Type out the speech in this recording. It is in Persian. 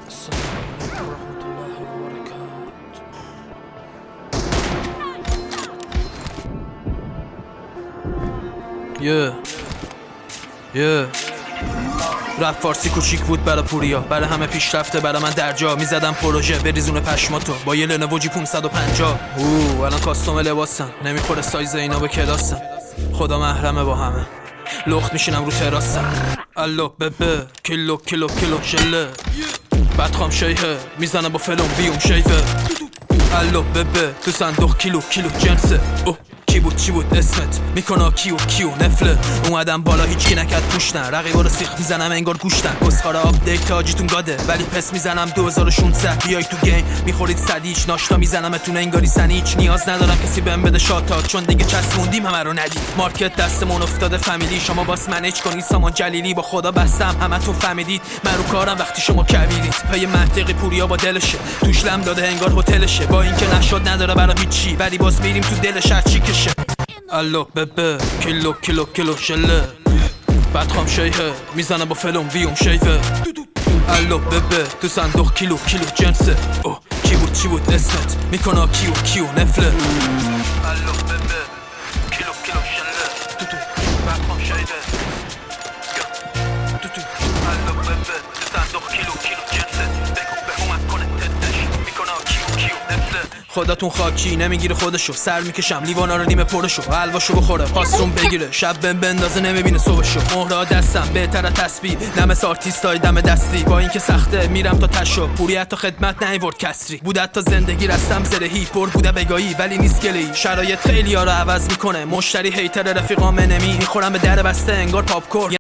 السلام عليكم ورحمة الله وبركاته. رپ فارسی کوچیک بود برا پوریا، برا همه پیشرفته، برا من درجا. میزدم پروژه بریزون پشماتو با یه لنوو جی 550. الان کاستوم لباسم، نمیخوره سایز اینا به کلاسم. خدا محرمه با همه، لخت میشینم رو تراسم. الو ببه کیلو کیلو کیلو شله، بدخوام شیهه میزنم با فلوم بیوم شیفه. الو ببه تو صندوق کیلو کیلو جنسه. کی بود چی بود اسمت میکنه کیو نفله. اومدم بالا هیچکی نکرد پوشتن، رقیبا رو سیخ میزنم انگار گوشتن. کسخارا آپدیت تاجیتون گاده ولی پس میزنم 2600. بیای تو گیم میخورید صدیچ، ناشتا میزنمتون انگاری سنیچ. نیاز ندارم کسی بهم بده شاتات، چون دیگه چسبوندیم همه رو ندید. مارکت دستمون افتاده فامیلی، شما باس منیج کنید سامان جلیلی. با خدا بستم همتون فهمیدید من رو کارم وقتی شما کویرید. پی منطقی پوریا با دلشه، توش لم داده انگار هتلشه. با اینکه نشد نداره برا هیچی، ولی باز میریم تو دلش هر چی کشه. الو ببه کیلو کیلو کیلو شله، بدخوام شیهه میزنم با فلوم ویوم شیفه. الو ببه تو صندوق کیلو کیلو جنسه. کی بود چی بود اسمت میکنه کیو نفله. الو ببه کیلو کیلو شله، بدخوام شیهه. الو ببه تو صندوق کیلو کیلو جنسه. به اومد کنه تدش میکنه کیو نفله. خداتون خاکی نمیگیره خودشو، سر میکشم لیوانا رو نیمه پرشو. حلواشو بخوره خواستون بگیره، شب بهم بندازه نمیبینه صبحشو. مهرا دستم بهتر از تسبیح، نمس آرتیستای دم دستی. با اینکه سخته میرم تا تشو، پوری حتی خدمت نیورد کسری. بوده تا زندگی رستم زرهی، پر بوده بگایی ولی نیست گلی. شرایط خیلی ها رو عوض میکنه، مشتری هیتر رفیقام نمی. میخورم به در بسته انگار پاپ کورن.